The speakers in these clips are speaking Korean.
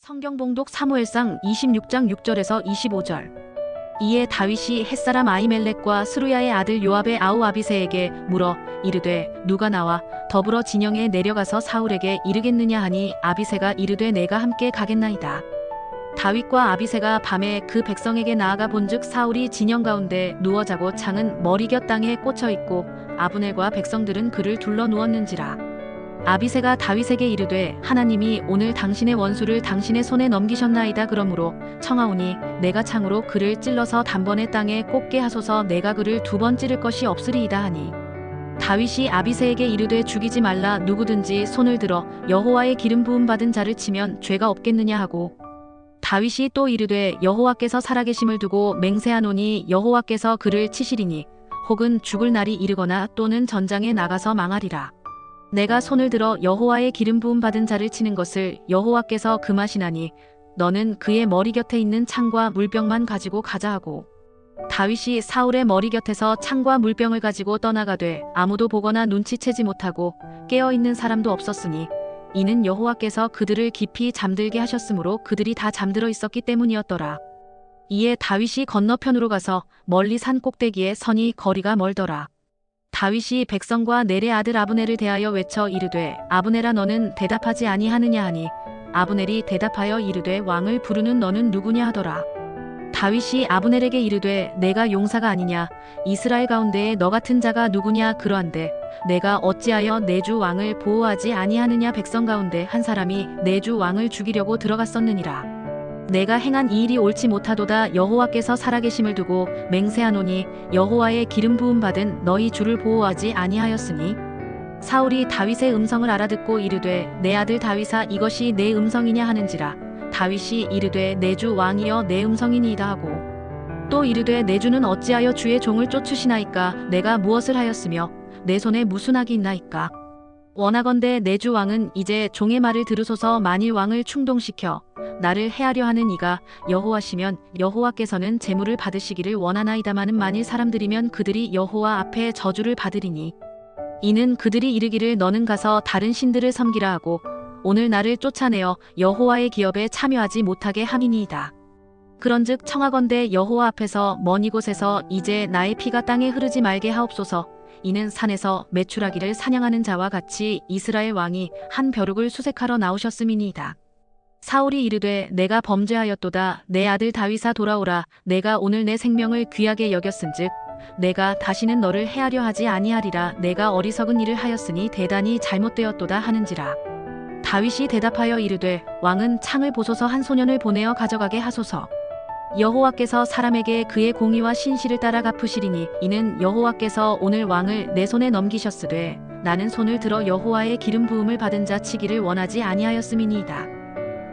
성경 봉독 사무엘상 26장 6절에서 25절. 이에 다윗이 햇사람 아히멜렉과 스루야의 아들 요압의 아우 아비새에게 물어 이르되 누가 나와 더불어 진영에 내려가서 사울에게 이르겠느냐 하니 아비새가 이르되 내가 함께 가겠나이다. 다윗과 아비새가 밤에 그 백성에게 나아가 본즉 사울이 진영 가운데 누워 자고 창은 머리곁 땅에 꽂혀 있고 아브넬과 백성들은 그를 둘러 누웠는지라. 아비새가 다윗에게 이르되 하나님이 오늘 당신의 원수를 당신의 손에 넘기셨나이다. 그러므로 청하오니 내가 창으로 그를 찔러서 단번에 땅에 꽂게 하소서. 내가 그를 2번 찌를 것이 없으리이다 하니 다윗이 아비새에게 이르되 죽이지 말라. 누구든지 손을 들어 여호와의 기름 부음 받은 자를 치면 죄가 없겠느냐 하고 다윗이 또 이르되 여호와께서 살아계심을 두고 맹세하노니 여호와께서 그를 치시리니 혹은 죽을 날이 이르거나 또는 전장에 나가서 망하리라. 내가 손을 들어 여호와의 기름 부음 받은 자를 치는 것을 여호와께서 금하시나니 너는 그의 머리 곁에 있는 창과 물병만 가지고 가자 하고 다윗이 사울의 머리 곁에서 창과 물병을 가지고 떠나가되 아무도 보거나 눈치채지 못하고 깨어있는 사람도 없었으니 이는 여호와께서 그들을 깊이 잠들게 하셨으므로 그들이 다 잠들어 있었기 때문이었더라. 이에 다윗이 건너편으로 가서 멀리 산 꼭대기에 서니 거리가 멀더라. 다윗이 백성과 넬의 아들 아브넬을 대하여 외쳐 이르되 아브넬아 너는 대답하지 아니하느냐 하니 아브넬이 대답하여 이르되 왕을 부르는 너는 누구냐 하더라. 다윗이 아브넬에게 이르되 내가 용사가 아니냐 이스라엘 가운데에 너 같은 자가 누구냐 그러한데 내가 어찌하여 내 주 왕을 보호하지 아니하느냐. 백성 가운데 한 사람이 내 주 왕을 죽이려고 들어갔었느니라. 내가 행한 이 일이 옳지 못하도다. 여호와께서 살아계심을 두고 맹세하노니 여호와의 기름 부음 받은 너희 주를 보호하지 아니하였으니 사울이 다윗의 음성을 알아듣고 이르되 내 아들 다윗아 이것이 내 음성이냐 하는지라. 다윗이 이르되 내 주 왕이여 내 음성이니이다 하고 또 이르되 내 주는 어찌하여 주의 종을 쫓으시나이까. 내가 무엇을 하였으며 내 손에 무슨 악이 있나이까. 원하건대 내 주 왕은 이제 종의 말을 들으소서. 만일 왕을 충동시켜 나를 해하려 하는 이가 여호와시면 여호와께서는 재물을 받으시기를 원하나이다마는 만일 사람들이면 그들이 여호와 앞에 저주를 받으리니 이는 그들이 이르기를 너는 가서 다른 신들을 섬기라 하고 오늘 나를 쫓아내어 여호와의 기업에 참여하지 못하게 함이니이다. 그런즉 청하건대 여호와 앞에서 먼 이곳에서 이제 나의 피가 땅에 흐르지 말게 하옵소서. 이는 산에서 메추라기를 사냥하는 자와 같이 이스라엘 왕이 한 벼룩을 수색하러 나오셨음이니이다. 사울이 이르되 내가 범죄하였도다. 내 아들 다윗아 돌아오라. 내가 오늘 내 생명을 귀하게 여겼은즉 내가 다시는 너를 해하려 하지 아니하리라. 내가 어리석은 일을 하였으니 대단히 잘못되었도다 하는지라. 다윗이 대답하여 이르되 왕은 창을 보소서. 한 소년을 보내어 가져가게 하소서. 여호와께서 사람에게 그의 공의와 신실을 따라 갚으시리니 이는 여호와께서 오늘 왕을 내 손에 넘기셨으되 나는 손을 들어 여호와의 기름 부음을 받은 자 치기를 원하지 아니하였음이니이다.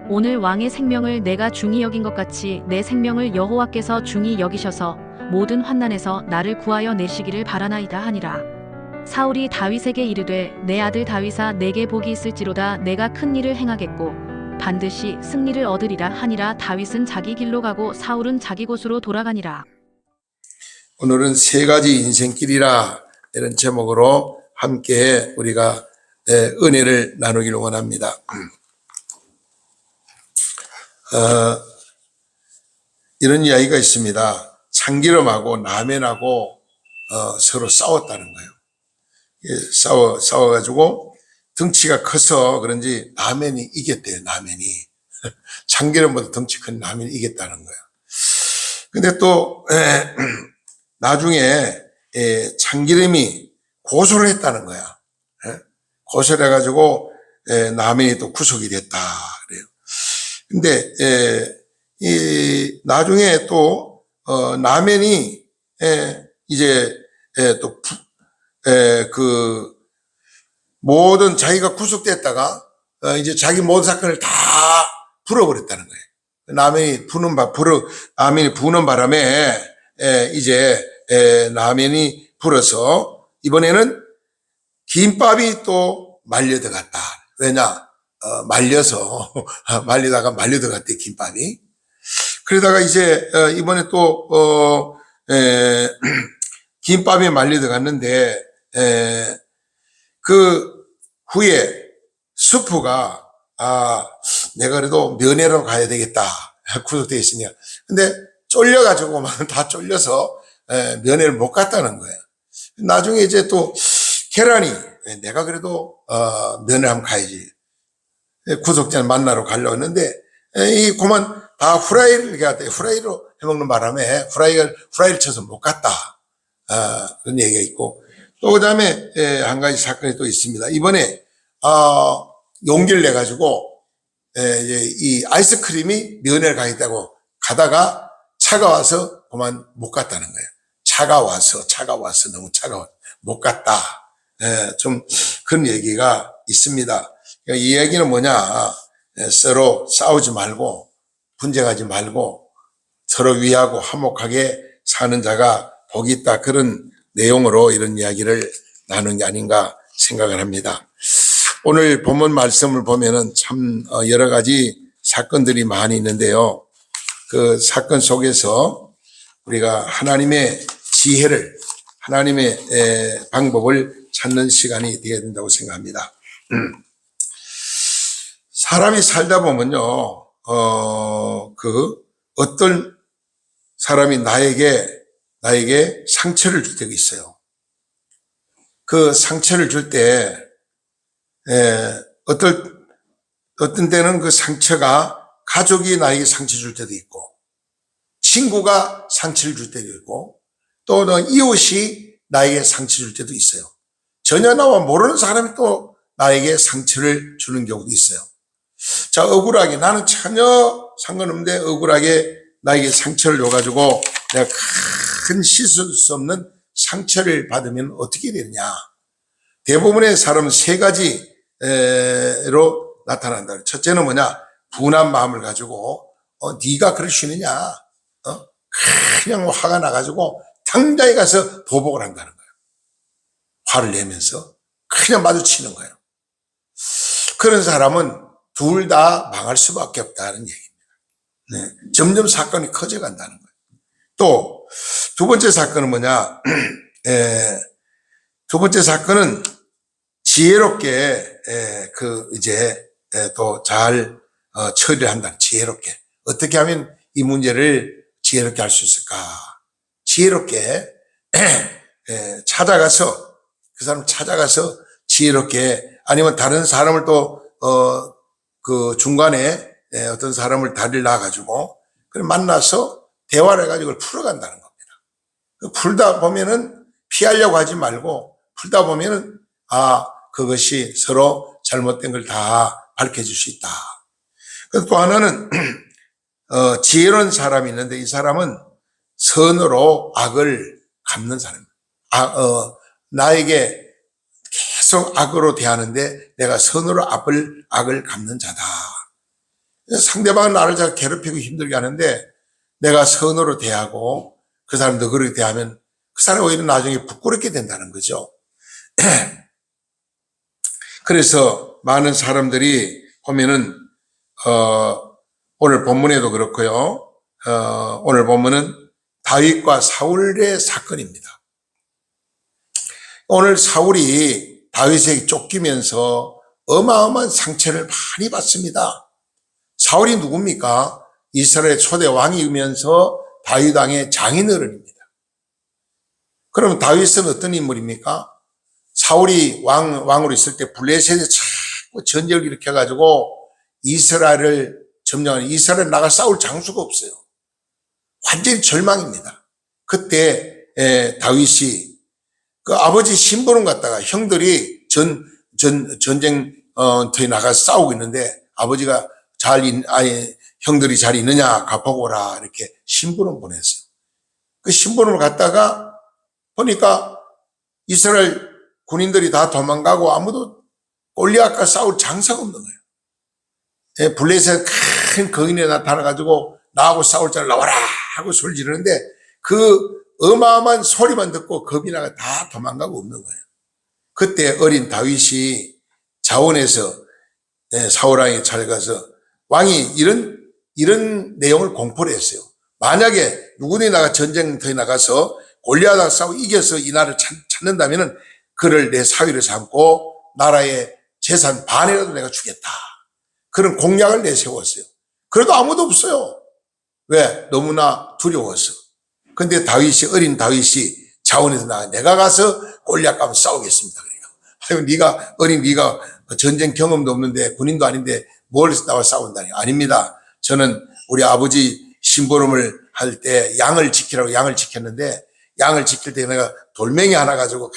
오늘 왕의 생명을 내가 중히 여긴 것 같이 내 생명을 여호와께서 중히 여기셔서 모든 환난에서 나를 구하여 내시기를 바라나이다 하니라. 사울이 다윗에게 이르되 내 아들 다윗아 내게 복이 있을지로다. 내가 큰 일을 행하겠고 반드시 승리를 얻으리라 하니라. 다윗은 자기 길로 가고 사울은 자기 곳으로 돌아가니라. 오늘은 3가지 인생길이라 이런 제목으로 함께 우리가 은혜를 나누기를 원합니다. 이런 이야기가 있습니다. 참기름하고 라멘하고 서로 싸웠다는 거예요. 싸워가지고 덩치가 커서 그런지 라멘이 이겼대요. 라멘이 참기름보다 덩치 큰 라멘이 이겼다는 거예요. 근데 또 나중에 참기름이 고소를 했다는 거야. 고소를 해가지고 라멘이 또 구속이 됐다 그래요. 근데 이 나중에 또 라멘이 이제 또 그 모든 자기가 구속됐다가 이제 자기 모든 사건을 다 풀어버렸다는 거예요. 라멘이 부는 바람에 이제 라멘이 불어서 이번에는 김밥이 또 말려 들어갔다. 왜냐? 말리다가 말려 들어갔대, 김밥이. 그러다가 이제 이번에 또 김밥이 말려 들어갔는데 그 후에 스프가 내가 그래도 면회로 가야 되겠다. 구속되어 있으니까. 근데 쫄려가지고 다 쫄려서 면회를 못 갔다는 거예요. 나중에 이제 또 계란이 내가 그래도 면회 한번 가야지. 구속자를 만나러 가려고 했는데 이 그만 다 후라이를 가야 후라이로 해먹는 바람에 후라이를 쳐서 못 갔다. 그런 얘기가 있고 또 그다음에 한 가지 사건이 또 있습니다. 이번에 용기를 내 가지고 이 아이스크림이 면회를 가겠다고 가다가 차가 와서 그만 못 갔다는 거예요. 차가 와서 너무 차가워 못 갔다. 좀 그런 얘기가 있습니다. 그러니까 이 얘기는 뭐냐? 서로 싸우지 말고 분쟁하지 말고 서로 위하고 화목하게 사는 자가 복이 있다. 그런 내용으로 이런 이야기를 나누는 게 아닌가 생각을 합니다. 오늘 본문 말씀을 보면은 참 여러 가지 사건들이 많이 있는데요. 그 사건 속에서 우리가 하나님의 지혜를, 하나님의 방법을 찾는 시간이 되어야 된다고 생각합니다. 사람이 살다 보면요, 어떤 사람이 나에게 상처를 줄 때가 있어요. 그 상처를 줄 때, 어떤 때는 그 상처가 가족이 나에게 상처 줄 때도 있고, 친구가 상처를 줄 때도 있고, 또는 이웃이 나에게 상처 줄 때도 있어요. 전혀 나와 모르는 사람이 또 나에게 상처를 주는 경우도 있어요. 자, 억울하게, 나는 전혀 상관없는데 억울하게 나에게 상처를 줘가지고 내가 큰 씻을 수 없는 상처를 받으면 어떻게 되느냐. 대부분의 사람은 세 가지로 나타난다. 첫째는 뭐냐? 분한 마음을 가지고 네가 그럴 수 있느냐? 그냥 화가 나가지고 당장에 가서 보복을 한다는 거예요. 화를 내면서 그냥 마주치는 거예요. 그런 사람은 둘 다 망할 수밖에 없다는 얘기입니다. 네. 점점 사건이 커져간다는 거예요. 또 두 번째 사건은 뭐냐? 두 번째 사건은 지혜롭게 또 잘 처리를 한다. 지혜롭게 어떻게 하면 이 문제를 지혜롭게 할 수 있을까? 지혜롭게 찾아가서 그 사람 찾아가서 지혜롭게 아니면 다른 사람을 또 그 중간에 어떤 사람을 다리를 놔가지고 그걸 만나서 대화를 해가지고 그걸 풀어간다는 겁니다. 풀다 보면은 피하려고 하지 말고 풀다 보면은 그것이 서로 잘못된 걸 다 밝혀줄 수 있다. 그리고 또 하나는 지혜로운 사람이 있는데 이 사람은 선으로 악을 갚는 사람입니다. 나에게 계속 악으로 대하는데 내가 선으로 악을 갚는 자다. 상대방은 나를 잘 괴롭히고 힘들게 하는데 내가 선으로 대하고 그 사람도 그렇게 대하면 그 사람이 오히려 나중에 부끄럽게 된다는 거죠. 그래서 많은 사람들이 보면은 오늘 본문에도 그렇고요. 오늘 본문은 다윗과 사울의 사건입니다. 오늘 사울이 다윗에게 쫓기면서 어마어마한 상처를 많이 받습니다. 사울이 누굽니까? 이스라엘 초대 왕이면서 다윗 왕의 장인어른입니다. 그러면 다윗은 어떤 인물입니까? 사울이 왕으로 있을 때 블레셋에 자꾸 전쟁을 일으켜가지고 이스라엘을 점령하는 이스라엘 나가 싸울 장수가 없어요. 완전히 절망입니다. 그때 다윗이 그 아버지 심부름 갔다가 형들이 전쟁터에 나가서 싸우고 있는데 아버지가 형들이 잘 있느냐 갚아고 오라 이렇게 심부름 보냈어요. 그 심부름을 갔다가 보니까 이스라엘 군인들이 다 도망가고 아무도 골리앗과 싸울 장사가 없는 거예요. 블레셋 큰 거인이 나타나가지고 나하고 싸울 자를 나와라 하고 소리 지르는데 그 어마어마한 소리만 듣고 겁이 나가 다 도망가고 없는 거예요. 그때 어린 다윗이 자원해서 사울 왕이 찾아가서 왕이 이런 내용을 공포를 했어요. 만약에 누구든지 나가 전쟁터에 나가서 골리앗하고 싸우고 이겨서 이 나라를 찾는다면은 그를 내 사위를 삼고 나라의 재산 반이라도 내가 주겠다. 그런 공약을 내세웠어요. 그래도 아무도 없어요. 왜? 너무나 두려워서. 근데 다윗이, 어린 다윗이 자원에서 나가, 내가 가서 골리앗 가면 싸우겠습니다. 그러니까 네가, 어린 네가 전쟁 경험도 없는데 군인도 아닌데 뭘 나와 싸운다니. 아닙니다. 저는 우리 아버지 심부름을 할 때 양을 지키라고 양을 지켰는데, 양을 지킬 때 내가 돌멩이 하나 가지고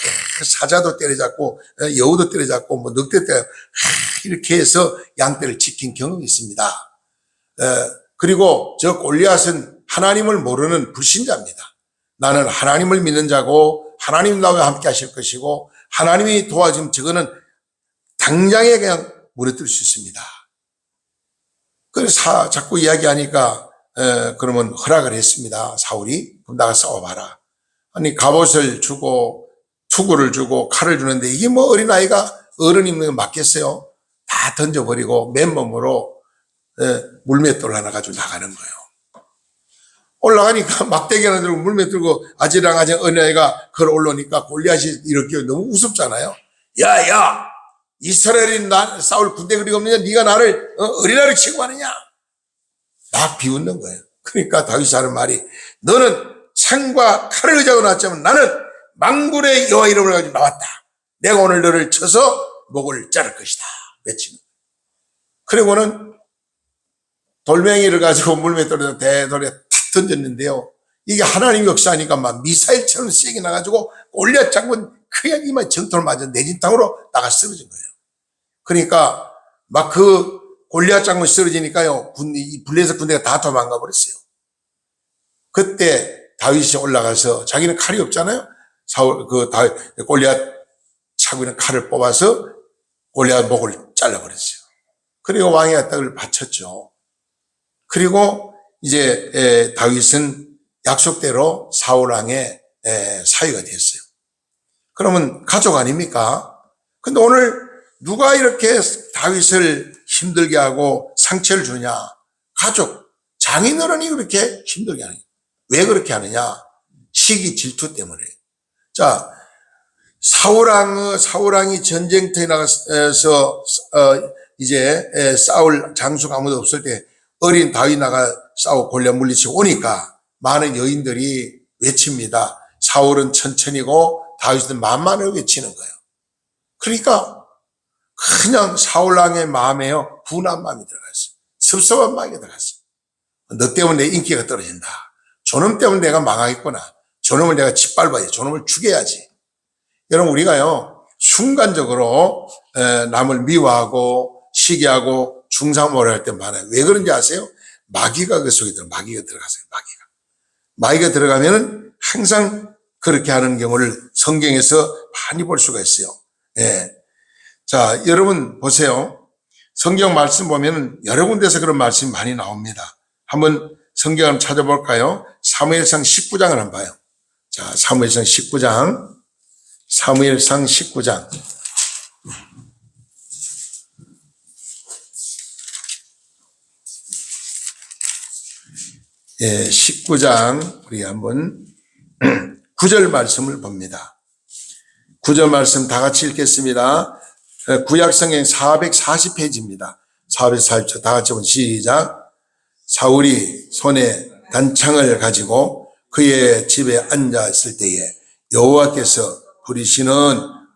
사자도 때려잡고 여우도 때려잡고 뭐 늑대 때려 이렇게 해서 양떼를 지킨 경험이 있습니다. 그리고 저 골리앗은 하나님을 모르는 불신자입니다. 나는 하나님을 믿는 자고 하나님 나와 함께 하실 것이고 하나님이 도와주면 저거는 당장에 그냥 무너뜨릴 수 있습니다. 그래서 자꾸 이야기하니까 그러면 허락을 했습니다. 사울이 나가 싸워봐라. 아니 갑옷을 주고 투구를 주고 칼을 주는데 이게 뭐 어린아이가 어른 입는 거 맞겠어요? 다 던져버리고 맨몸으로 물맷돌 하나 가지고 나가는 거예요. 올라가니까 막대기 하나 들고 물맷 들고 아지랑아지랑 어린아이가 걸어 올라오니까 골리앗이 이렇게 너무 우습잖아요. 야야 이스라엘이 싸울 군대 그리가 없느냐? 네가 나를 어린아이를 취급하느냐? 막 비웃는 거예요. 그러니까 다윗이 하는 말이 너는 창과 칼을 의지하고 나왔지만 나는 만군의 여호와 이름을 가지고 나왔다. 내가 오늘 너를 쳐서 목을 자를 것이다. 외치는 거예요. 그리고는 돌멩이를 가지고 물맷돌에다 대돌에 탁 던졌는데요. 이게 하나님 역사하니까 막 미사일처럼 세게 나가지고 골리앗 장군 그냥 이만 정토를 맞은 내진탕으로 나가 쓰러진 거예요. 그러니까 막 그 골리앗 장군 쓰러지니까요. 블레셋 군대가 다 도망가 버렸어요. 그때 다윗이 올라가서 자기는 칼이 없잖아요. 골리앗 차고 있는 칼을 뽑아서 골리앗 목을 잘라버렸어요. 그리고 왕의 떡을 바쳤죠. 그리고 이제 다윗은 약속대로 사울 왕의 사위가 됐어요. 그러면 가족 아닙니까? 근데 오늘 누가 이렇게 다윗을 힘들게 하고 상처를 주냐? 가족, 장인어른이 그렇게 힘들게 하는 거예요. 왜 그렇게 하느냐? 시기 질투 때문에. 자, 사울왕이 전쟁터에 나가서 이제 싸울 장수가 아무도 없을 때 어린 다윗 나가 싸우고 골리앗 물리치고 오니까 많은 여인들이 외칩니다. 사울은 천천히고 다윗은 만만하게 외치는 거예요. 그러니까 그냥 사울왕의 마음에요 분한 마음이 들어갔어요. 섭섭한 마음이 들어갔어요. 너 때문에 내 인기가 떨어진다. 저놈 때문에 내가 망하겠구나. 저놈을 내가 짓밟아야지. 저놈을 죽여야지. 여러분 우리가요 순간적으로 남을 미워하고 시기하고 중상모를 할 때 많아요. 왜 그런지 아세요? 마귀가 그 속에 마귀가 들어가세요. 마귀가 들어가면은 항상 그렇게 하는 경우를 성경에서 많이 볼 수가 있어요. 예. 자, 여러분 보세요. 성경 말씀 보면은 여러 군데서 그런 말씀이 많이 나옵니다. 한번 성경 한번 찾아볼까요? 사무엘상 19장을 한번 봐요. 자, 사무엘상 19장. 예, 19장 우리 한번 9절 말씀을 봅니다. 9절 말씀 다 같이 읽겠습니다. 구약성경 440페이지입니다. 440쪽 다 같이 보면 시작. 사울이 손에 단창을 가지고 그의 집에 앉아 있을 때에 여호와께서 부리시는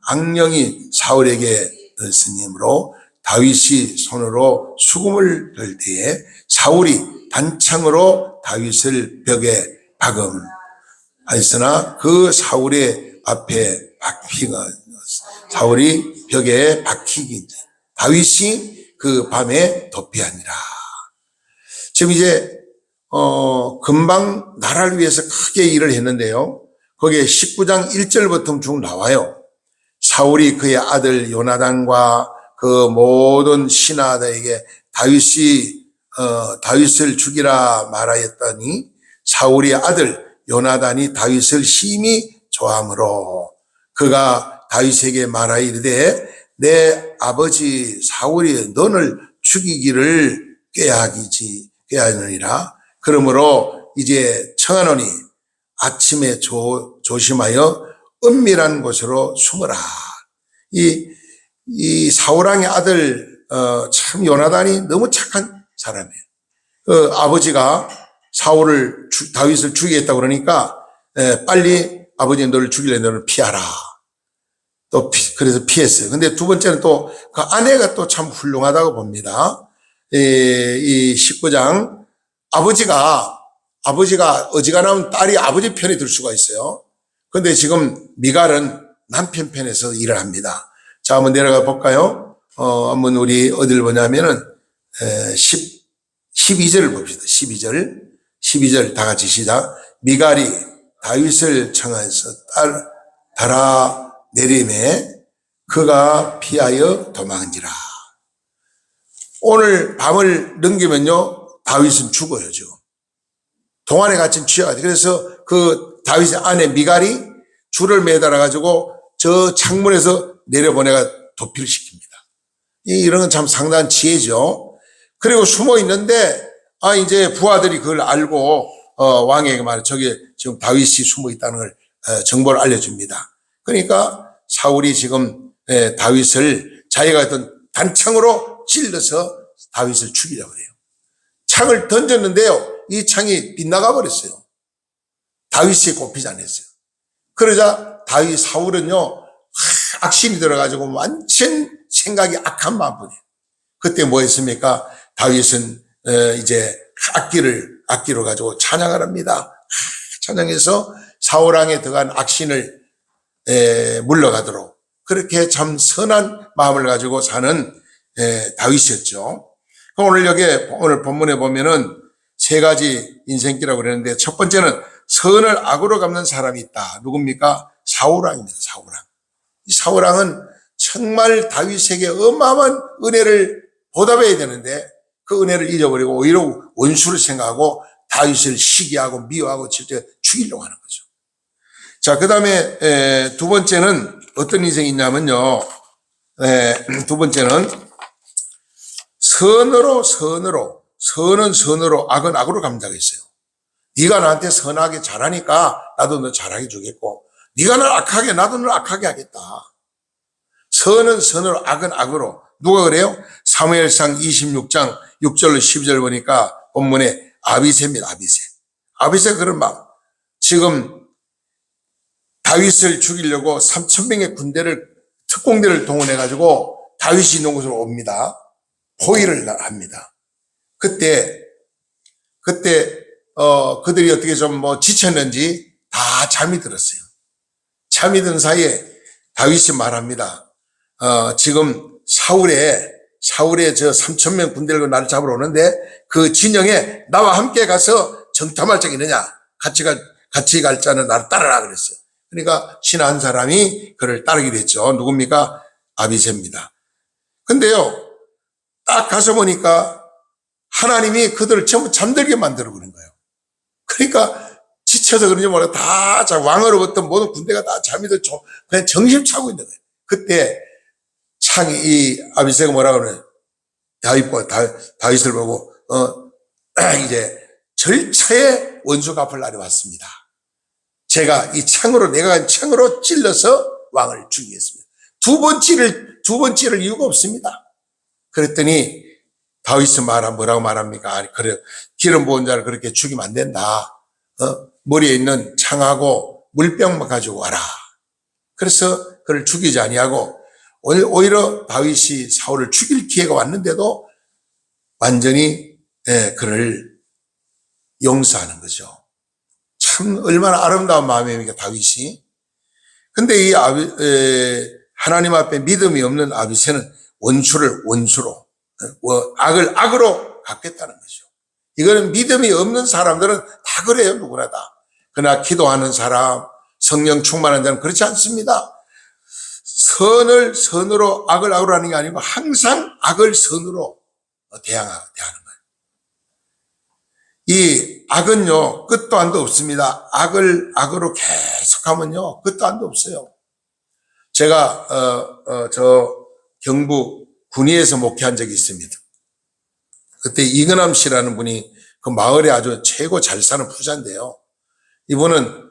악령이 사울에게 들었으므로 다윗이 손으로 수금을 들 때에 사울이 단창으로 다윗을 벽에 박음하였으나 그 사울의 앞에 사울이 벽에 박히기 다윗이 그 밤에 도피하니라. 지금 이제 금방 나라를 위해서 크게 일을 했는데요. 거기에 19장 1절부터 쭉 나와요. 사울이 그의 아들 요나단과 그 모든 신하들에게 다윗을 죽이라 말하였더니 사울의 아들 요나단이 다윗을 심히 좋아하므로 그가 다윗에게 말하이르되 내 아버지 사울이 너를 죽이기를 꾀하느니라. 그러므로 이제 청하노니 아침에 조심하여 은밀한 곳으로 숨어라. 이 사울왕의 아들 참 요나단이 너무 착한 사람이에요. 아버지가 다윗을 죽이겠다고 그러니까 빨리 아버지 너를 죽일래 너를 피하라. 그래서 피했어요. 근데 두 번째는 또 그 아내가 또 참 훌륭하다고 봅니다. 이 19장 아버지가 어지간하면 딸이 아버지 편에 들 수가 있어요. 근데 지금 미갈은 남편 편에서 일을 합니다. 자, 한번 내려가 볼까요? 한번 우리 어딜 보냐면은 12절을 봅시다. 12절 다 같이 시작. 미갈이 다윗을 청하여서 달아 내림에 그가 피하여 도망한지라. 오늘 밤을 넘기면요 다윗은 죽어요. 지금 동안에 갇힌 취하가. 그래서 그 다윗의 아내 미갈이 줄을 매달아 가지고 저 창문에서 내려보내가 도피를 시킵니다. 이런 건 참 상당한 지혜죠. 그리고 숨어 있는데 이제 부하들이 그걸 알고 왕에게 말해 저기 지금 다윗이 숨어 있다는 걸 정보를 알려줍니다. 그러니까 사울이 지금 다윗을 자기가 어떤 단창으로 찔러서 다윗을 죽이려고 해요. 창을 던졌는데요. 이 창이 빗나가 버렸어요. 다윗이 꼽히지 않았어요. 그러자 사울은요 악심이 들어가지고 완전 생각이 악한 마음뿐이에요. 그때 뭐 했습니까? 다윗은 이제 악기로 가지고 찬양을 합니다. 찬양해서 사울왕에 들어간 악신을 물러가도록 그렇게 참 선한 마음을 가지고 사는 다윗이었죠. 오늘 본문에 보면은 세 가지 인생기라고 그랬는데 첫 번째는 선을 악으로 갚는 사람이 있다. 누굽니까? 사울왕입니다. 사울왕. 이 사울왕은 정말 다윗에게 어마어마한 은혜를 보답해야 되는데 그 은혜를 잊어버리고 오히려 원수를 생각하고 다윗을 시기하고 미워하고 실제 죽이려고 하는 거죠. 자, 그 다음에 두 번째는 어떤 인생이 있냐면요. 두 번째는 선은 선으로 악은 악으로 감당이 있어요. 네가 나한테 선하게 잘하니까 나도 너 잘하게 주겠고 네가 날 악하게 나도 널 악하게 하겠다. 선은 선으로 악은 악으로. 누가 그래요? 사무엘상 26장 6절로 12절 보니까 본문에 아비새입니다. 아비새 그런 마음. 지금 다윗을 죽이려고 3,000명의 특공대를 동원해가지고 다윗이 있는 곳으로 옵니다. 포위를 합니다. 그때 그들이 어떻게 좀 지쳤는지 다 잠이 들었어요. 잠이 든 사이에 다윗이 말합니다. 지금 사울의 저 3,000명 군대를 나를 잡으러 오는데 그 진영에 나와 함께 가서 정탐할 적 있느냐? 같이 갈 자는 나를 따르라 그랬어요. 그러니까 신 한 사람이 그를 따르게 됐죠. 누굽니까? 아비새입니다. 근데요, 딱 가서 보니까 하나님이 그들을 전부 잠들게 만들어 버린 거예요. 그러니까 지쳐서 그런지 몰라 다 왕으로부터 모든 군대가 다 잠이 들죠. 그냥 정신 차고 있는 거예요. 그때 이 아비새가 뭐라고 그래요? 다윗을 보고 이제 절차의 원수 갚을 날이 왔습니다. 제가 내가 간 창으로 찔러서 왕을 죽이겠습니다. 두 번 찌를 이유가 없습니다. 그랬더니 다윗은 뭐라고 말합니까? 그래, 기름 부은 자를 그렇게 죽이면 안 된다. 머리에 있는 창하고 물병만 가지고 와라. 그래서 그를 죽이지 아니하고 오히려 다윗이 사울을 죽일 기회가 왔는데도 완전히 그를 용서하는 거죠. 참 얼마나 아름다운 마음입니까 다윗이. 근데 이 하나님 앞에 믿음이 없는 아비새는 원수를 원수로 악을 악으로 갚겠다는 거죠. 이거는 믿음이 없는 사람들은 다 그래요. 누구나 다. 그러나 기도하는 사람, 성령 충만한 자는 그렇지 않습니다. 선을 선으로 악을 악으로 하는 게 아니고 항상 악을 선으로 대하는 거예요. 이 악은요 끝도 한도 없습니다. 악을 악으로 계속하면요 끝도 한도 없어요. 제가 저 경북 군위에서 목회한 적이 있습니다. 그때 이근함 씨라는 분이 그 마을에 아주 최고 잘 사는 부자인데요. 이분은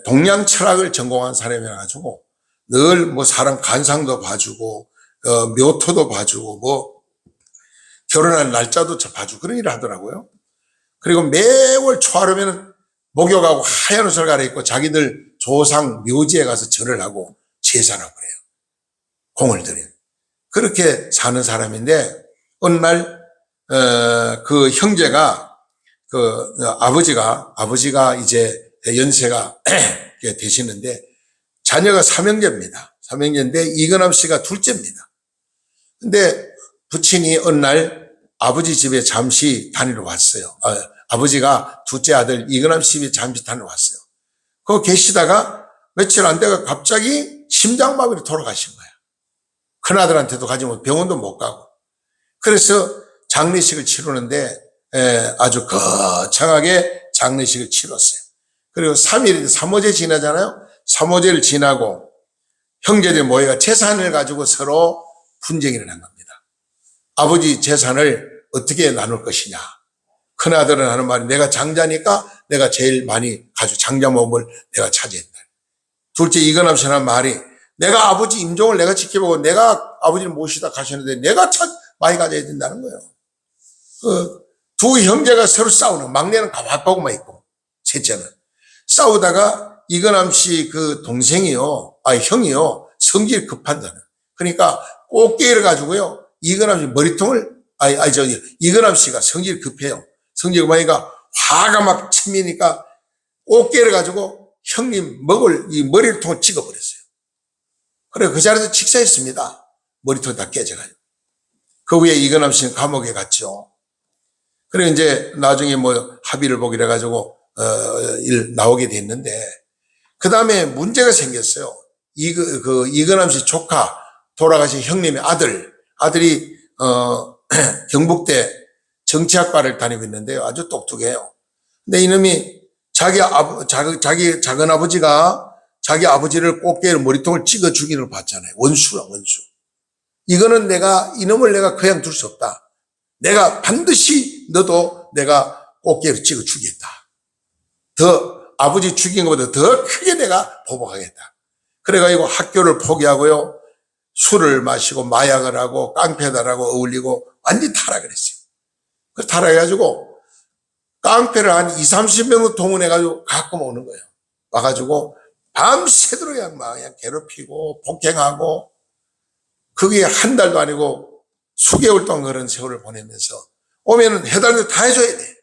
동양 철학을 전공한 사람이라 가지고 늘 사람 간상도 봐주고 묘토도 봐주고 뭐 결혼한 날짜도 봐주고 그런 일을 하더라고요. 그리고 매월 초하루면 목욕하고 하얀 옷을 갈아입고 자기들 조상 묘지에 가서 절을 하고 제사를 하고 그래요. 공을 들여요. 그렇게 사는 사람인데 어느 날 그 형제가 아버지가 이제 연세가 되시는데 자녀가 삼형제입니다. 삼형제인데 이근암 씨가 둘째입니다. 근데 부친이 어느 날 아버지 집에 잠시 다니러 왔어요. 아버지가 둘째 아들 이근암 씨 집에 잠시 다니러 왔어요. 거기 계시다가 며칠 안 돼가 갑자기 심장마비로 돌아가신 거예요. 큰아들한테도 가지 못 병원도 못 가고. 그래서 장례식을 치르는데 아주 거창하게 장례식을 치렀어요. 그리고 3일, 3호제 지나잖아요. 3호제를 지나고 형제들 모여가 재산을 가지고 서로 분쟁이 일어난 겁니다. 아버지 재산을 어떻게 나눌 것이냐. 큰아들은 하는 말이 내가 장자니까 내가 제일 많이 가지고 장자 몸을 내가 차지했다. 둘째 이건암 씨는 말이 내가 아버지 임종을 내가 지켜보고 내가 아버지를 모시다 가셨는데 내가 많이 가져야 된다는 거예요. 두 형제가 서로 싸우는, 막내는 가만히 있고 셋째는 싸우다가 이건암 씨 그 형이요 성질 급한다는. 그러니까 꽃게를 가지고요 이건암 씨 머리통을 이건암 씨가 성질 급해요. 성질 급하니까 화가 막 치미니까 꽃게를 가지고 형님 먹을 이 머리통을 찍어버렸어요. 그래 그 자리에서 직사했습니다. 머리통이 다 깨져가지고. 그 후에 이건암 씨는 감옥에 갔죠. 그래 이제 나중에 뭐 합의를 보기로 해가지고 일 나오게 됐는데 그 다음에 문제가 생겼어요. 이건암 씨 조카 돌아가신 형님의 아들이 경북대 정치학과를 다니고 있는데요. 아주 똑똑해요. 근데 이놈이 자기 작은 아버지가 자기 아버지를 꽃게를 머리통을 찍어 죽이는 걸 봤잖아요. 원수. 이거는 이놈을 내가 그냥 둘 수 없다. 내가 반드시 너도 내가 꽃게를 찍어 주겠다. 더 아버지 죽인 것보다 더 크게 내가 보복하겠다. 그래가지고 학교를 포기하고요. 술을 마시고 마약을 하고 깡패들하고 어울리고 완전히 타락을 했어요. 그 타락해가지고 깡패를 한 20-30명을 동원해가지고 가끔 오는 거예요. 와가지고 밤새도록 그냥 괴롭히고 폭행하고 그게 한 달도 아니고 수개월 동안 그런 세월을 보내면서 오면은 해달라도 다 해줘야 돼.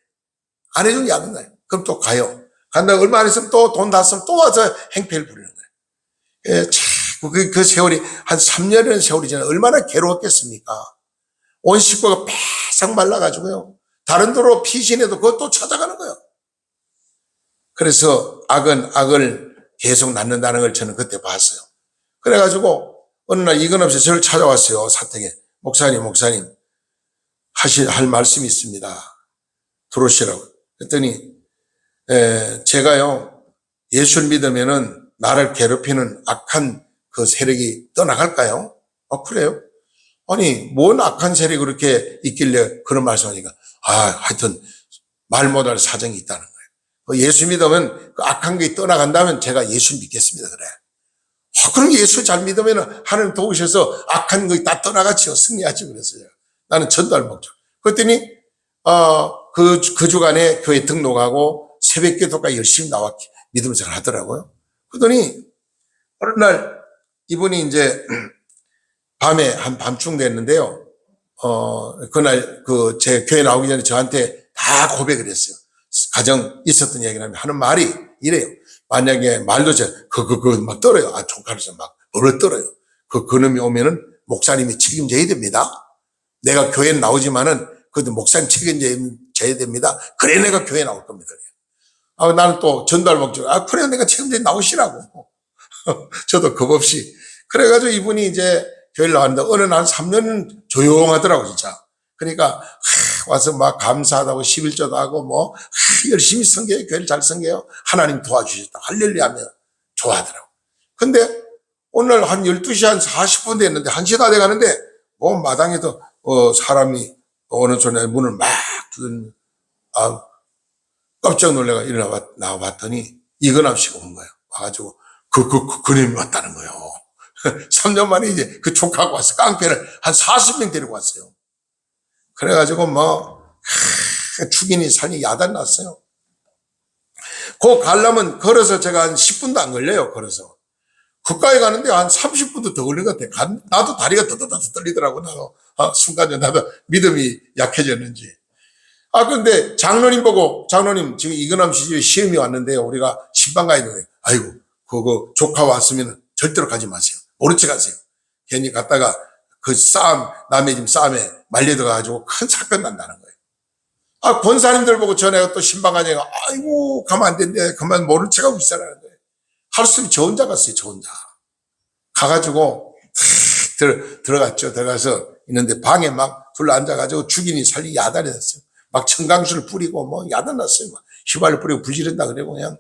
안 해주면 야근 나요. 그럼 또 가요. 간다고 얼마 안 있으면 또 돈 다 쓰면 또 와서 행패를 부리는 거예요. 그 세월이 한 3년이라는 세월이 지나 얼마나 괴로웠겠습니까? 온 식구가 바싹 말라가지고요. 다른 도로 피신해도 그것도 찾아가는 거예요. 그래서 악을 계속 낳는다는 걸 저는 그때 봤어요. 그래가지고 어느 날 이건암 씨 저를 찾아왔어요. 사택에. 목사님 할 말씀이 있습니다. 들어오시라고. 그랬더니 제가요 예수를 믿으면은 나를 괴롭히는 악한 그 세력이 떠나갈까요? 그래요? 아니 뭔 악한 세력이 그렇게 있길래 그런 말씀하니까 하여튼 말 못할 사정이 있다는 거예요. 예수 믿으면 그 악한 게 떠나간다면 제가 예수 믿겠습니다. 그래. 그럼 예수 잘 믿으면 하나님 도우셔서 악한 거 다 떠나가지요. 승리하지 그랬어요. 나는 전도할 목적. 그랬더니 그 주간에 교회 등록하고 새벽 기도까지 열심히 나와 믿음을 잘 하더라고요. 그러더니 어느 날 이분이 이제 밤에 한 밤중 됐는데요. 그날 제 교회 나오기 전에 저한테 다 고백을 했어요. 가정 있었던 얘기를 하는 말이 이래요. 만약에 말도 막 떨어요. 조카로서 막 벌을 떨어요. 그놈이 오면은 목사님이 책임져야 됩니다. 내가 교회에 나오지만은 그래도 목사님 책임져야 됩니다. 그래 내가 교회에 나올 겁니다. 나는 또 전달 목적. 그래 내가 책임져 나오시라고. 저도 겁없이. 그래가지고 이분이 이제 교회를 나왔는데 어느 날 3년 조용하더라고 진짜. 그러니까 와서 막 감사하다고 11조도 하고 뭐 열심히 섬겨요. 교회를 잘 섬겨요. 하나님 도와주셨다. 할렐루야 하면 좋아하더라고. 근데 오늘 한 12시 한 40분 됐는데 1시 다 돼가는데 뭐 마당에도 사람이 어느 전에 문을 막 두드리는 깜짝 놀래가 나와 봤더니 이건암 씨가 온 거예요. 와가지고 그님이 왔다는 거예요. 3년 만에 이제 그 조카가 왔어. 깡패를 한 40명 데리고 왔어요. 그래가지고 죽이니 살니 야단 났어요. 그 가려면 걸어서 제가 한 10분도 안 걸려요. 걸어서. 국가에 가는데 한 30분도 더 걸린 것 같아. 나도 다리가 더더더 떨리더라고. 나도. 순간적으로 나도 믿음이 약해졌는지. 그런데 장로님 보고, 장로님, 지금 이근함 씨 집에 시험이 왔는데, 우리가 신방 가야 되는데, 아이고, 그거 조카 왔으면 절대로 가지 마세요. 모른 척 하세요. 괜히 갔다가 그 남의 집 싸움에 말려들어가지고 큰 사건 난다는 거예요. 권사님들 보고 전에가 또 신방 가니까, 아이고, 가면 안 된대. 그만 모른 척 하고 있어라는 거예요. 할 수 있는 저 혼자 갔어요, 저 혼자. 가가지고, 들어갔죠. 들어가서 있는데 방에 막 둘러앉아가지고 죽이니 살리 야단이 났어요. 막 청강수를 뿌리고 야단 났어요. 막 휘발유 뿌리고 부지른다 그러고 그냥.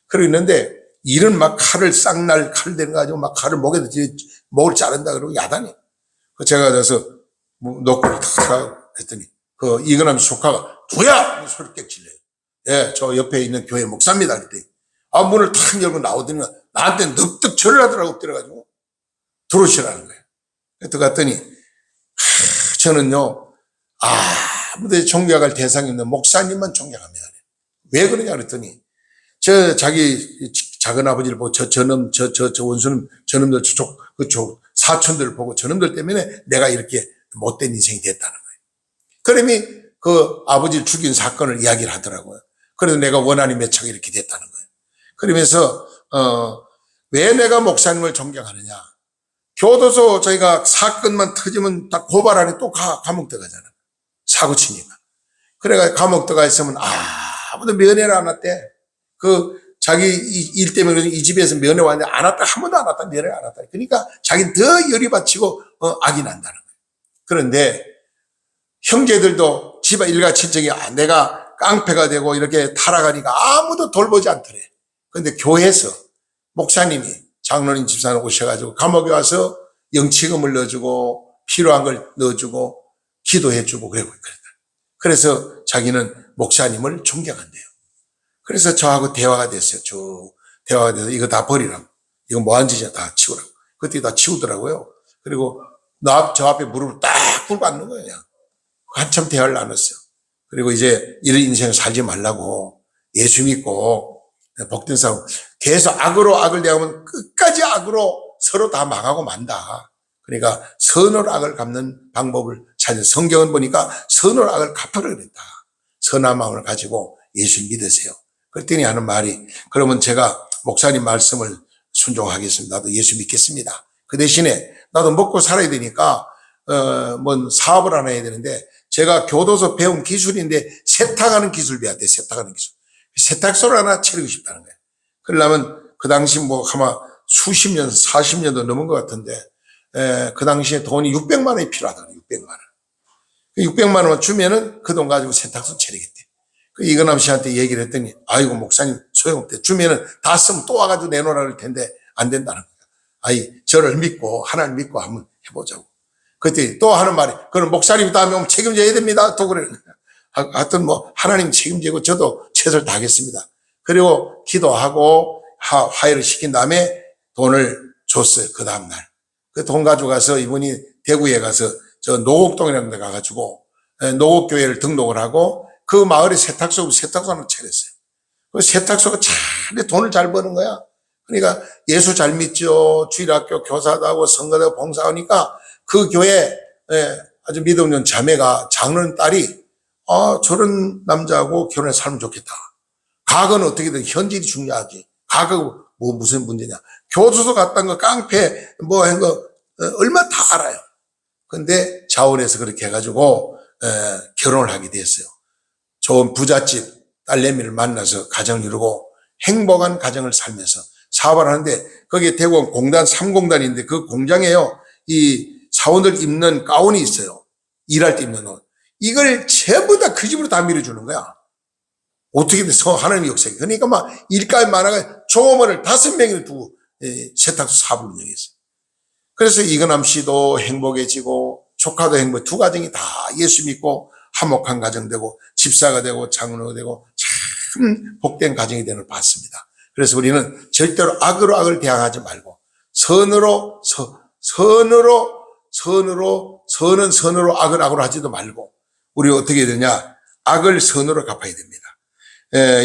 그러고 있는데 일은 막 칼을 쌍날 칼 대는 거 가지고 막 칼을 목을 자른다 그러고 야단이. 제가 가서 놓고 탁 했더니 그 이근함 조카가 두야! 소리 깨 질러요. 예, 저 옆에 있는 교회 목사입니다. 그랬더니 문을 탁 열고 나오더니 나한테 늑득 절을 하더라고 엎드려가지고 들어오시라는 거예요. 들어갔더니 저는요 아무도 존경할 대상이 없는 목사님만 존경합니다. 왜 그러냐 그랬더니 자기 작은 아버지를 보고 저 원수는 저놈들 그쪽 사촌들 보고 저놈들 때문에 내가 이렇게 못된 인생이 됐다는 거예요. 그러니 그 아버지를 죽인 사건을 이야기를 하더라고요. 그래서 내가 원한이 맺혀가 이렇게 됐다는 거예요. 그러면서 왜 내가 목사님을 존경하느냐. 교도소 저희가 사건만 터지면 다 고발 안에 또 감옥 들어가잖아. 사고 치니까. 그래가 감옥 들어가 있으면 아무도 면회를 안 왔대. 자기 일 때문에 이 집에서 면회 왔는데 안 왔다. 한 번도 안 왔다. 면회를 안 왔다. 그러니까 자기는 더 열이 받치고 악이 난다는 거예요. 그런데 형제들도 집안 일가 친척이 내가 깡패가 되고 이렇게 타락하니까 아무도 돌보지 않더래. 그런데 교회에서 목사님이 장로님 집사님 오셔가지고 감옥에 와서 영치금을 넣어주고 필요한 걸 넣어주고 기도해주고 그랬다. 그래서 자기는 목사님을 존경한대요. 그래서 저하고 대화가 됐어요. 대화가 돼서 이거 다 버리라고. 이거 뭐한 짓이야. 다 치우라고. 그때 다 치우더라고요. 그리고 저 앞에 무릎을 딱 꿇고 앉는 거예요. 그냥. 한참 대화를 나눴어요. 그리고 이제 이런 인생을 살지 말라고 예수 믿고 복된 싸움 계속 악으로 악을 대하면 끝까지 악으로 서로 다 망하고 만다. 그러니까 선으로 악을 갚는 방법을 찾는 성경은 보니까 선으로 악을 갚으라 그랬다. 선한 마음을 가지고 예수 믿으세요. 그랬더니 하는 말이 그러면 제가 목사님 말씀을 순종하겠습니다. 나도 예수 믿겠습니다. 그 대신에 나도 먹고 살아야 되니까 뭔 사업을 하나 해야 되는데 제가 교도소 배운 기술인데 세탁하는 기술 배워야 돼. 세탁하는 기술. 세탁소를 하나 차리고 싶다는 거예요. 그러려면 그 당시 아마 수십 년, 40년도 넘은 것 같은데 그 당시에 돈이 600만 원이 필요하더라고요. 600만 원. 600만 원만 주면은 그 돈 가지고 세탁소 차리겠대. 이근함 씨한테 얘기를 했더니 아이고 목사님 소용없대. 주면은 다 쓰면 또 와가지고 내놓으라 그럴 텐데 안 된다는 거야. 저를 믿고 하나님 믿고 한번 해보자고. 그때 또 하는 말이 그럼 목사님 다음에 오면 책임져야 됩니다. 또 그래. 하여튼 하나님 책임지고 저도 최선을 다하겠습니다. 그리고 기도하고 화해를 시킨 다음에 돈을 줬어요. 그 다음날. 그 돈 가져가서 이분이 대구에 가서 저 노곡동이라는 데 가가지고 노곡교회를 등록을 하고 그 마을에 세탁소를 하나 차렸어요. 그 세탁소가 참 돈을 잘 버는 거야. 그러니까 예수 잘 믿죠. 주일학교 교사도 하고 성가도 하고 봉사하니까 그 교회 아주 믿음 있는 자매가 장로님 딸이 저런 남자하고 결혼해서 살면 좋겠다. 과거는 어떻게든 현실이 중요하지. 과거 무슨 문제냐. 교도소 갔던 거 깡패 한 거 얼마 다 알아요. 근데 자원해서 그렇게 해가지고 결혼을 하게 됐어요. 좋은 부잣집 딸내미를 만나서 가정을 이루고 행복한 가정을 살면서 사업을 하는데 거기에 대구원 공단 3공단인데 그 공장에요. 이 사원들 입는 가운이 있어요. 일할 때 입는 옷. 이걸 전부 다 그 집으로 다 밀어주는 거야. 어떻게 돼서 하나님의 역사에. 그러니까 일감이 많아가 종업원을 5명이나 두고 세탁소 사업을 운영했어요. 그래서 이근함 씨도 행복해지고 조카도 행복해. 두 가정이 다 예수 믿고 화목한 가정 되고 집사가 되고 장로가 되고 참 복된 가정이 되는 걸 봤습니다. 그래서 우리는 절대로 악으로 악을 대항하지 말고 선으로 악을 악으로 하지도 말고 우리 어떻게 해야 되냐? 악을 선으로 갚아야 됩니다.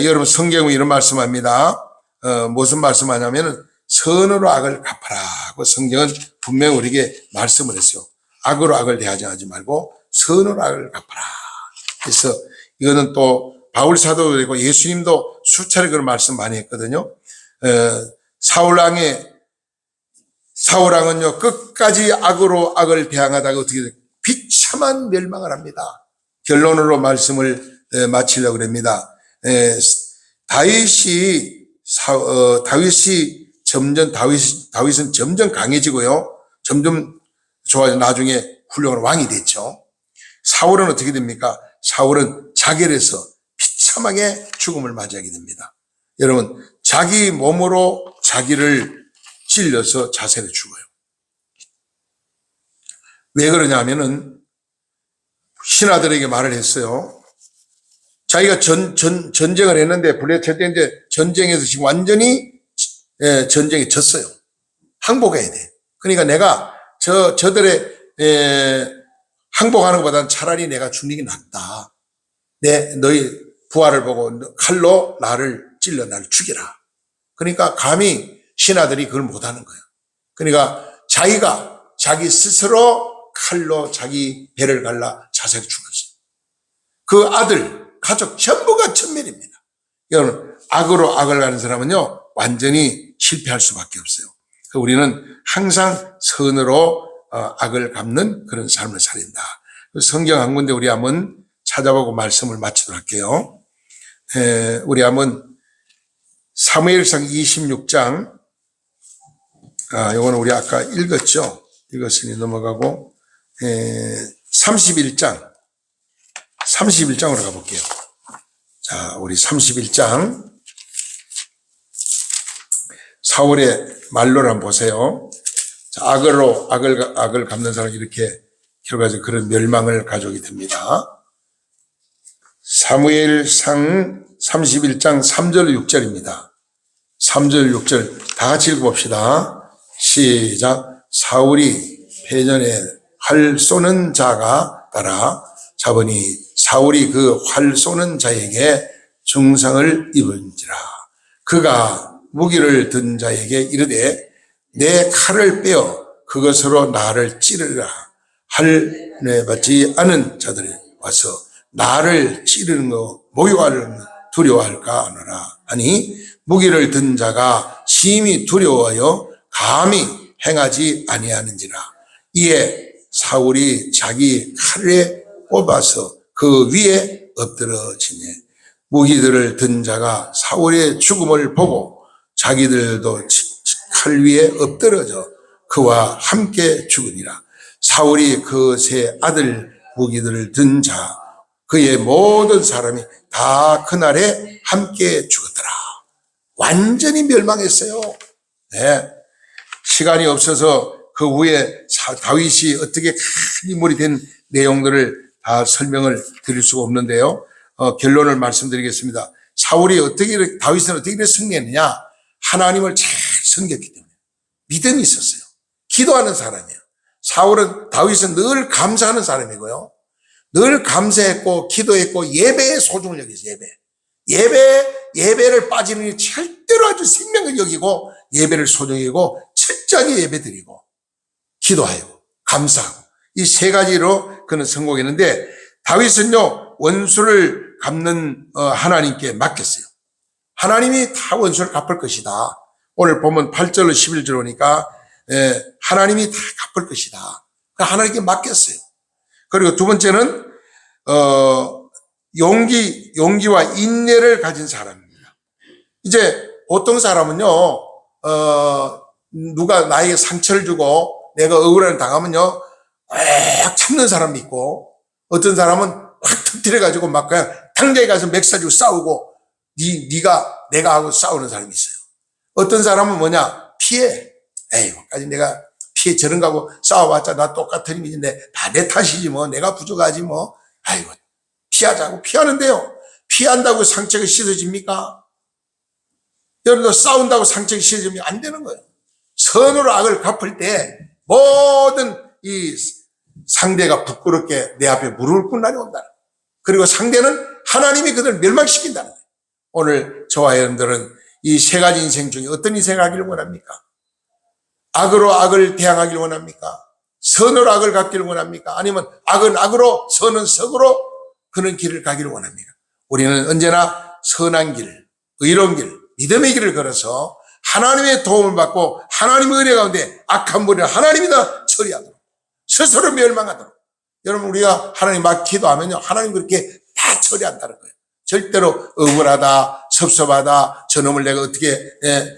여러분 성경은 이런 말씀합니다. 무슨 말씀하냐면은 선으로 악을 갚아라고 성경은 분명히 우리에게 말씀을 했어요. 악으로 악을 대하지 말고 선으로 악을 갚아라. 그래서 이거는 또 바울 사도도 되고 예수님도 수차례 그런 말씀 많이 했거든요. 사울왕은요 끝까지 악으로 악을 대항하다가 어떻게 돼요? 비참한 멸망을 합니다. 결론으로 말씀을 마치려고 합니다. 다윗은 점점 강해지고요. 점점 좋아져 나중에 훌륭한 왕이 됐죠. 사울은 어떻게 됩니까? 사울은 자결해서 비참하게 죽음을 맞이하게 됩니다. 여러분, 자기 몸으로 자기를 찔려서 자살해 죽어요. 왜 그러냐 하면은 신하들에게 말을 했어요. 자기가 전쟁을 했는데 블레셋인데 전쟁에서 지금 완전히 전쟁에 졌어요. 항복해야 돼. 그러니까 내가 저들의 항복하는 것보다는 차라리 내가 죽는 게 낫다. 너희 부하를 보고 칼로 나를 찔러 나를 죽여라. 그러니까 감히 신하들이 그걸 못하는 거예요. 그러니까 자기 스스로 칼로 자기 배를 갈라 자살해 죽었어요. 그 아들, 가족 전부가 천멸입니다. 여러분, 악으로 악을 가는 사람은요 완전히 실패할 수밖에 없어요. 우리는 항상 선으로 악을 갚는 그런 삶을 살린다. 성경 한 군데 우리 한번 찾아보고 말씀을 마치도록 할게요. 우리 한번 사무엘상 26장, 이거는 우리 아까 읽었죠. 읽었으니 넘어가고 31장으로 가볼게요. 자, 우리 31장 사울의 말로를 한번 보세요. 자, 악을 갚는 사람이 이렇게 결과적으로 그런 멸망을 가져오게 됩니다. 사무엘상 31장 3절 6절입니다. 3절 6절 다 같이 읽어봅시다. 시작. 사울이 패전에 활 쏘는 자가 따라 잡으니 사울이 그 활 쏘는 자에게 중상을 입은지라. 그가 무기를 든 자에게 이르되 내 칼을 빼어 그것으로 나를 찌르라. 할례 받지 않은 자들이 와서 나를 찌르는 거 모욕하려는 두려워할까 하노라. 아니 무기를 든 자가 심히 두려워하여 감히 행하지 아니하는지라. 이에 사울이 자기 칼에 뽑아서 그 위에 엎드러지니 무기들을 든 자가 사울의 죽음을 보고 자기들도 칼 위에 엎드러져 그와 함께 죽으니라. 사울이 그 세 아들 무기들을 든 자 그의 모든 사람이 다 그날에 함께 죽었더라. 완전히 멸망했어요. 네. 시간이 없어서 그 후에 다윗이 어떻게 큰 인물이 된 내용들을 다 설명을 드릴 수가 없는데요. 결론을 말씀드리겠습니다. 다윗은 어떻게 승리했느냐? 하나님을 잘 섬겼기 때문에 믿음이 있었어요. 기도하는 사람이에요. 다윗은 늘 감사하는 사람이고요. 늘 감사했고 기도했고 예배에 소중을 여기서 예배를 빠지는 게 절대로 아주 생명을 여기고 예배를 소중히 여기고 철저하게 예배드리고 기도하고 감사하고 이 세 가지로 그는 성공했는데 다윗은요 원수를 갚는 하나님께 맡겼어요. 하나님이 다 원수를 갚을 것이다. 오늘 보면 8절로 11절 오니까 하나님이 다 갚을 것이다. 하나님께 맡겼어요. 그리고 두 번째는 용기와 인내를 가진 사람입니다. 이제 보통 사람은요 누가 나에게 상처를 주고 내가 억울함을 당하면요 꽉 참는 사람이 있고 어떤 사람은 확 터뜨려가지고 막 그냥 당장에 가서 맥사주고 싸우고 내가 하고 싸우는 사람이 있어요. 어떤 사람은 뭐냐 피해. 에이까지 내가 피해 저런 거하고 싸워봤자 나 똑같은 일인데 다 내 탓이지 뭐 내가 부족하지 뭐 아이고 피하자고 피하는데요. 피한다고 상처가 씻어집니까? 여러분도 싸운다고 상처가 씻어지면 안 되는 거예요. 선으로 악을 갚을 때 모든 이 상대가 부끄럽게 내 앞에 무릎을 꿇는 날이 온다. 그리고 상대는 하나님이 그들을 멸망시킨다는 거예요. 오늘 저와 여러분들은 이 세 가지 인생 중에 어떤 인생을 하기를 원합니까? 악으로 악을 대항하기를 원합니까? 선으로 악을 갚기를 원합니까? 아니면 악은 악으로 선은 선으로 그런 길을 가기를 원합니까? 우리는 언제나 선한 길, 의로운 길, 믿음의 길을 걸어서 하나님의 도움을 받고 하나님의 은혜 가운데 악한 머리를 하나님이 다 처리하도록, 스스로 멸망하도록. 여러분, 우리가 하나님 막 기도하면요, 하나님 그렇게 다 처리한다는 거예요. 절대로 억울하다, 섭섭하다, 저놈을 내가 어떻게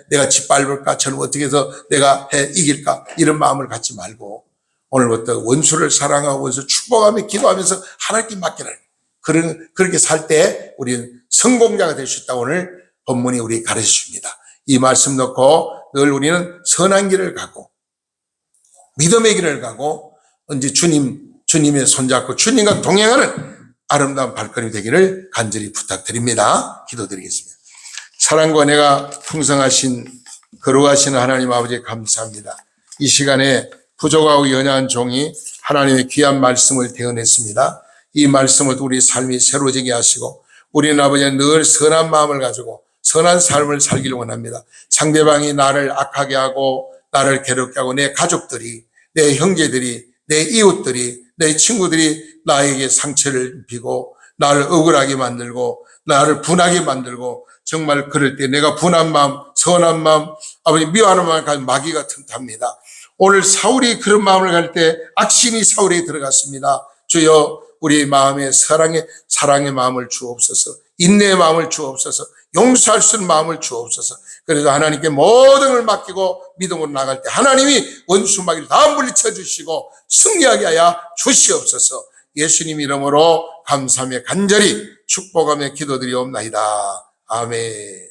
내가 짓밟을까, 저놈 어떻게 해서 내가 이길까, 이런 마음을 갖지 말고 오늘부터 원수를 사랑하고 원수 축복하며 기도하면서 하나님께 맡기라는 거예요. 그렇게 살 때 우리는 성공자가 될 수 있다. 오늘 본문이 우리 가르쳐 줍니다. 이 말씀 놓고 늘 우리는 선한 길을 가고 믿음의 길을 가고 언제 주님의 손잡고 주님과 동행하는 아름다운 발걸음이 되기를 간절히 부탁드립니다. 기도드리겠습니다. 사랑과 은혜가 풍성하신 거룩하신 하나님 아버지 감사합니다. 이 시간에 부족하고 연약한 종이 하나님의 귀한 말씀을 대언했습니다. 이 말씀을 우리 삶이 새로지게 하시고 우리는 아버지 늘 선한 마음을 가지고 선한 삶을 살기를 원합니다. 상대방이 나를 악하게 하고 나를 괴롭게 하고 내 가족들이, 내 형제들이, 내 이웃들이, 내 친구들이 나에게 상처를 입히고 나를 억울하게 만들고 나를 분하게 만들고 정말 그럴 때 내가 분한 마음, 선한 마음, 아버지 미워하는 마음을 가진 마귀가 틈탑니다. 오늘 사울이 그런 마음을 갈 때 악신이 사울에게 들어갔습니다. 주여 우리 마음에 사랑의 마음을 주옵소서, 인내의 마음을 주옵소서, 용서할 수 있는 마음을 주옵소서. 그래서 하나님께 모든 걸 맡기고 믿음으로 나갈 때 하나님이 원수 마귀를 다 물리쳐 주시고 승리하게 하여 주시옵소서. 예수님 이름으로 감사하며 간절히 축복하며 기도드리옵나이다. 아멘.